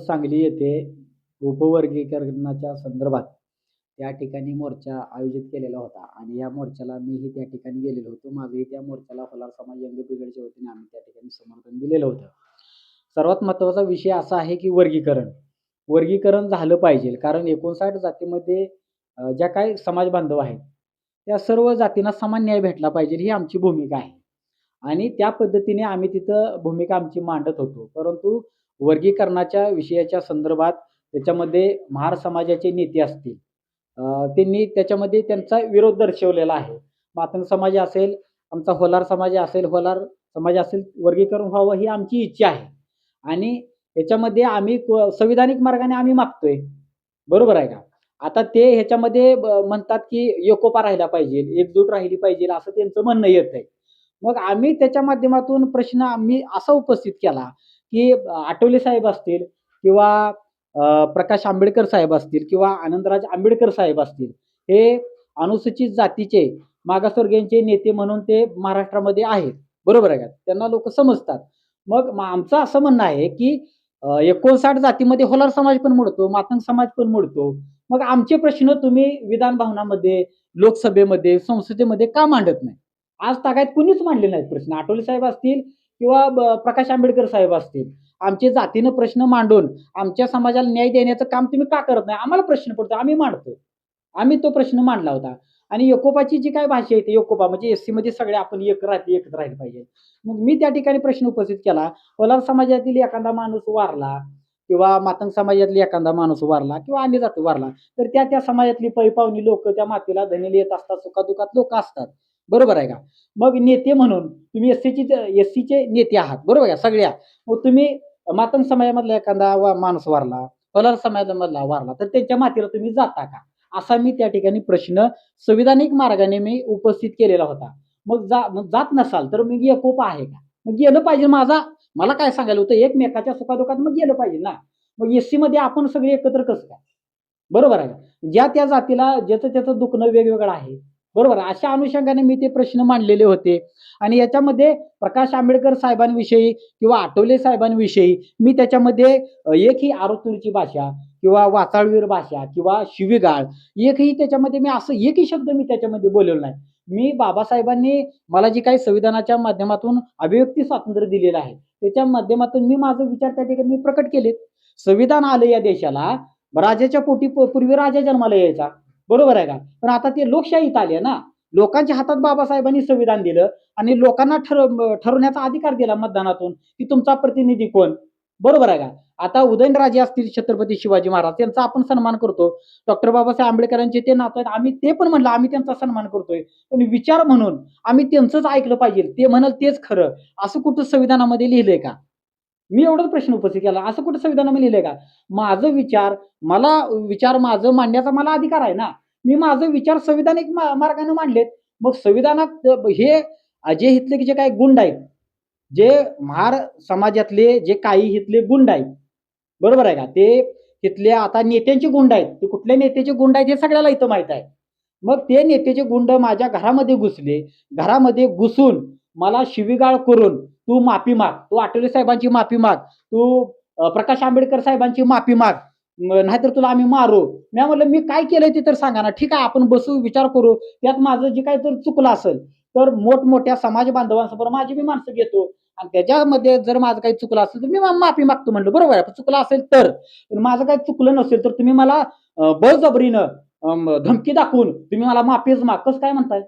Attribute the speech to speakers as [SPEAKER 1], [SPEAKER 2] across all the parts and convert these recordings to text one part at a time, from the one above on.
[SPEAKER 1] सांगली येथे उपवर्गीकरणाच्या संदर्भात त्या ठिकाणी मोर्चा आयोजित केलेला होता आणि या मोर्चाला मीही त्या ठिकाणी गेलेलो होतो. माझंही त्या मोर्चाला फलार समाज यंग ब्रिगेडच्या वतीने आम्ही त्या ठिकाणी समर्थन दिलेलं होतं. सर्वात महत्त्वाचा विषय असा आहे की वर्गीकरण झालं पाहिजे. कारण 59 जातीमध्ये ज्या काही समाज बांधव आहेत, त्या सर्व जातींना समान न्याय भेटला पाहिजे ही आमची भूमिका आहे. आणि त्या पद्धतीने आम्ही तिथं भूमिका आमची मांडत होतो. परंतु वर्गीकरणाच्या विषयाच्या संदर्भात त्याच्यामध्ये महार समाजाचे नेते असतील, त्यांनी त्याच्यामध्ये त्यांचा विरोध दर्शवलेला आहे. मातंग समाज असेल, आमचा होलार समाज असेल, वर्गीकरण व्हावं ही आमची इच्छा आहे. आणि याच्यामध्ये आम्ही संविधानिक मार्गाने आम्ही मागतोय. बरोबर आहे का? आता ते ह्याच्यामध्ये म्हणतात की एकोपा राहिला पाहिजे, एकजूट राहिली पाहिजे असं त्यांचं म्हणणं येतंय. मग आम्ही त्याच्या माध्यमातून प्रश्न आम्ही असा उपस्थित केला, की आठवले साहेब असतील किंवा प्रकाश आंबेडकर साहेब असतील किंवा आनंदराज आंबेडकर साहेब असतील, हे अनुसूचित जातीचे मागासवर्गीयांचे नेते म्हणून ते महाराष्ट्रामध्ये आहेत. बरोबर आहे का? त्यांना लोक समजतात. मग आमचं असं म्हणणं आहे, की 59 जातीमध्ये होलार समाज पण मोडतो, मातंग समाज पण मोडतो. मग आमचे प्रश्न तुम्ही विधान भवनामध्ये, लोकसभेमध्ये, संसदेमध्ये का मांडत नाही? आज तागायत कुणीच मांडले नाहीत प्रश्न. आठवले साहेब असतील किंवा प्रकाश आंबेडकर साहेब असतील. आमचे जातीनं प्रश्न मांडून आमच्या समाजाला न्याय देण्याचं काम तुम्ही का करत नाही? आम्हाला प्रश्न पडतो, आम्ही मांडतो. आम्ही तो प्रश्न मांडला होता. आणि एकोपाची जी काय भाषा आहे, एकोपा म्हणजे एससी मध्ये सगळे आपण एकत्र राहिले पाहिजे. मग मी त्या ठिकाणी प्रश्न उपस्थित केला. होलार समाजातील एखादा माणूस वारला किंवा मातंग समाजातली एखादा माणूस वारला किंवा अन्य जाती वारला, तर त्या समाजातली पै-पावणी लोक त्या मातीला धनेली येत असतात, सुखादुखात लोक असतात. बरोबर आहे का? मग नेते म्हणून तुम्ही एससीचे नेते आहात, बरोबर आहे सगळ्या. मग तुम्ही मातंग समाजामधला एखादा माणूस वारला, होलार समाजामधला वारला, तर त्यांच्या मातीला तुम्ही जाता का? असा मी त्या ठिकाणी प्रश्न संविधानिक मार्गाने मी उपस्थित केलेला होता. मग जात नसाल तर मग एकोपा आहे का? मग गेलं पाहिजे. मला काय सांगायला होतं, एकमेकाच्या सुखादुखात मग गेलं पाहिजे ना. मग एससी मध्ये आपण सगळे एकत्र कसं काय? बरोबर आहे का? ज्या त्या जातीला ज्याचं त्याचं दुखणं वेगवेगळं आहे. बरोबर आहे. अशा अनुषंगाने मी ते प्रश्न मांडलेले होते. आणि याच्यामध्ये प्रकाश आंबेडकर साहेबांविषयी किंवा आठवले साहेबांविषयी मी त्याच्यामध्ये एकही आरोतुरीची भाषा किंवा वाचाळवीर भाषा किंवा शिवीगाळ एकही त्याच्यामध्ये मी असं एकही शब्द मी त्याच्यामध्ये बोललेलो नाही. मी बाबासाहेबांनी मला जी काही संविधानाच्या माध्यमातून अभिव्यक्ती स्वातंत्र्य दिलेलं आहे, त्याच्या माध्यमातून मी माझे विचार त्या ठिकाणी मी प्रकट केलेत. संविधान आलं या देशाला, राजाच्या पोटी पूर्वी राजा जन्माला यायचा. बरोबर आहे का? पण आता ते लोकशाहीत आले ना. लोकांच्या हातात बाबासाहेबांनी संविधान दिलं आणि लोकांना ठरवण्याचा अधिकार दिला मतदानातून, की तुमचा प्रतिनिधी कोण. बरोबर आहे का? आता उदयनराजे असतील, छत्रपती शिवाजी महाराज, त्यांचा आपण सन्मान करतो. डॉक्टर बाबासाहेब आंबेडकरांचे ते नातं आहेत, आम्ही ते पण म्हणलं आम्ही त्यांचा सन्मान करतोय. पण विचार म्हणून आम्ही त्यांचंच ऐकलं पाहिजे, ते म्हणाल तेच खरं, असं कुठं संविधानामध्ये लिहिलंय का? मी एवढाच प्रश्न उपस्थित केला. असं कुठं संविधानामध्ये लिहिलंय का? माझं विचार माझं मांडण्याचा मला अधिकार आहे ना. मी माझे विचार संविधानिक मार्गाने मांडलेत. मग संविधानात हे जे इथले जे काही गुंड आहेत, जे महार समाजातले जे काही इथले गुंड आहेत, बरोबर आहे का? ते तिथले आता नेत्यांचे गुंड आहेत. ते कुठल्या नेत्याचे गुंड आहेत हे सगळ्याला इथं माहित आहे. मग ते नेत्याचे गुंड माझ्या घरामध्ये घुसले. घरामध्ये घुसून मला शिवीगाळ करून तू माफी माग, तू आठवले साहेबांची माफी माग, तू प्रकाश आंबेडकर साहेबांची माफी माग, नाहीतर तुला आम्ही मारू. मी म्हणलं मी काय केलंय ते तर सांगा ना. ठीक आहे, आपण बसू, विचार करू. त्यात माझं जे काही तर चुकलं असेल तर मोठमोठ्या समाज बांधवांसमोर माझी मी माणसं घेतो आणि त्याच्यामध्ये जर माझं काही चुकलं असेल तर मी माफी मागतो. म्हणलं बरोबर आहे, चुकलं असेल तर. पण माझं काही चुकलं नसेल तर तुम्ही मला बळजबरीनं धमकी दाखवून तुम्ही मला माफीच माग कसं काय म्हणताय?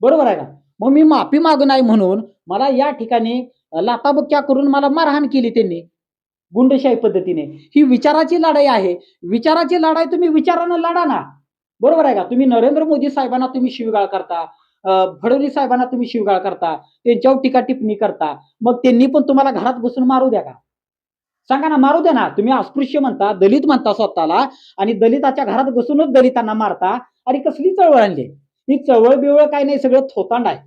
[SPEAKER 1] बरोबर आहे का? मग मी माफी माग नाही म्हणून मला या ठिकाणी लाथाबुक्क्या करून मला मारहाण केली त्यांनी गुंडशाही पद्धतीने. ही विचाराची लढाई आहे. विचाराची लढाई तुम्ही विचारानं लढा ना. बरोबर आहे का? तुम्ही नरेंद्र मोदी साहेबांना तुम्ही शिवीगाळ करता, फडणवीस साहेबांना तुम्ही शिवीगाळ करता, त्यांच्यावर टीका टिप्पणी करता. मग त्यांनी पण तुम्हाला घरात बसून मारू द्या का? सांगा ना, मारू द्या ना. तुम्ही अस्पृश्य म्हणता, दलित म्हणता स्वतःला आणि दलिताच्या घरात बसूनच दलितांना मारता. अरे कसली चळवळ आणली? ही चळवळ बिवळ काय नाही, सगळं थोतांड आहे.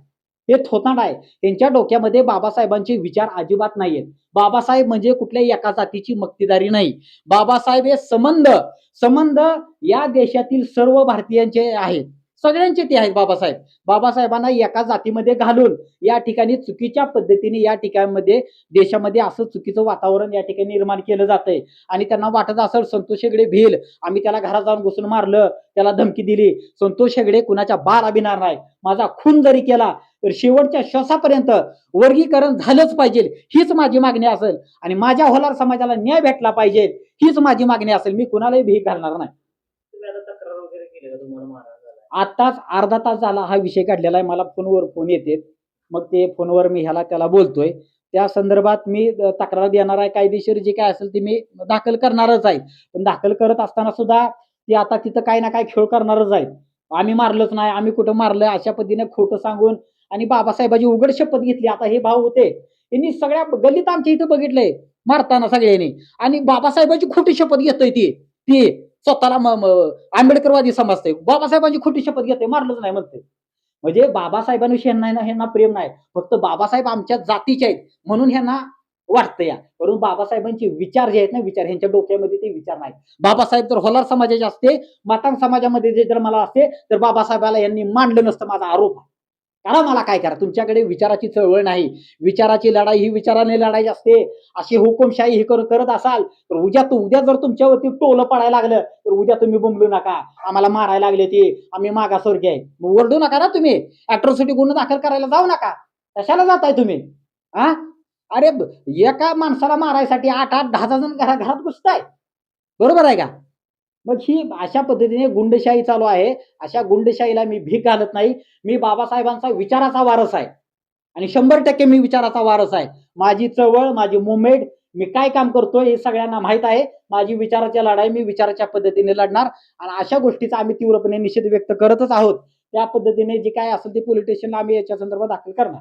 [SPEAKER 1] हे थोतांड आहे. त्यांच्या डोक्यामध्ये बाबासाहेबांचे विचार अजिबात नाहीयेत. बाबासाहेब म्हणजे कुठल्याही एका जातीची मक्तेदारी नाही. बाबासाहेब हे संबंध या देशातील सर्व भारतीयांचे आहेत. सगळ्यांचे ते आहेत बाबासाहेब. बाबासाहेबांना एका जातीमध्ये घालून या ठिकाणी चुकीच्या पद्धतीने या ठिकाणामध्ये देशामध्ये असं चुकीचं वातावरण या ठिकाणी निर्माण केलं जातंय. आणि त्यांना वाटत असेल संतोष हेगडे भिल, आम्ही त्याला घरात जाऊन घुसून मारलं, त्याला धमकी दिली. संतोष हेगडे कुणाच्या बाळा बिणार नाही. माझा खून जरी केला तर शेवटच्या श्वासापर्यंत वर्गीकरण झालंच पाहिजे, हीच माझी मागणी असेल. आणि माझ्या होलार समाजाला न्याय भेटला पाहिजे, हीच माझी मागणी असेल. मी कुणालाही भीक घालणार नाही.
[SPEAKER 2] तक्रार वगैरे केली का तुम्हाला मारहाण झाला?
[SPEAKER 1] आताच अर्धा तास झाला हा विषय काढलेला आहे. मला फोनवर फोन येते, मग ते फोनवर मी त्याला बोलतोय. त्या संदर्भात मी तक्रार देणार आहे. कायदेशीर जे काय असेल ते मी दाखल करणारच आहे. पण दाखल करत असताना सुद्धा ते आता तिथं काही ना काही खेळ करणारच आहेत. आम्ही मारलंच नाही, आम्ही कुठं मारलं, अशा पद्धतीने खोटं सांगून आणि बाबासाहेबांची उघड शपथ घेतली. आता हे भाऊ होते, यांनी सगळ्या गल्लीत आमच्या इथं बघितलंय मारताना सगळ्यांनी, आणि बाबासाहेबांची खोटी शपथ घेतोय ती स्वतःला आंबेडकरवादी समजते. बाबासाहेबांची खोटी शपथ घेते, मारलंच नाही म्हणते. म्हणजे बाबासाहेबांविषयी ह्यांना प्रेम नाही, फक्त बाबासाहेब आमच्या जातीचे आहेत म्हणून ह्यांना वाटतं या. परंतु बाबासाहेबांचे विचार जे आहेत ना, विचार ह्यांच्या डोक्यामध्ये ते विचार नाही. बाबासाहेब तर होलार समाजाचे असते, मातांग समाजामध्ये जे जर मला असते तर बाबासाहेबाला यांनी मांडलं नसतं. माझा आरोप आहे. करा मला काय करा, तुमच्याकडे विचाराची चळवळ नाही. विचाराची लढाई ही विचाराने लढाई असते. अशी हुकुमशाही हे करत असाल तर उद्या जर तुमच्यावरती टोलं पडायला लागलं तर उद्या तुम्ही बोंबलू नका, आम्हाला मारायला लागले ते, आम्ही मागासवर्गीय आहे, मग ओरडू नका ना तुम्ही. अॅट्रॉसिटी गुन्हा दाखल करायला जाऊ नका. कशाला जाताय तुम्ही? हा, अरे एका माणसाला मारायसाठी 8-8, 10 जण घरात घुसताय. बरोबर आहे का? मग ही अशा पद्धतीने गुंडशाही चालू आहे. अशा गुंडशाहीला मी भीक घालत नाही. मी बाबासाहेबांचा विचाराचा वारस आहे आणि 100% मी विचाराचा वारस आहे. माझी चळवळ, माझी मुवमेंट, मी काय काम करतोय हे सगळ्यांना माहित आहे. माझी विचाराची लढाई मी विचाराच्या पद्धतीने लढणार आणि अशा गोष्टीचा आम्ही तीव्रपणे निषेध व्यक्त करतच आहोत. त्या पद्धतीने जे काय असेल ते पोलीस स्टेशनला आम्ही याच्या संदर्भात दाखल करणार.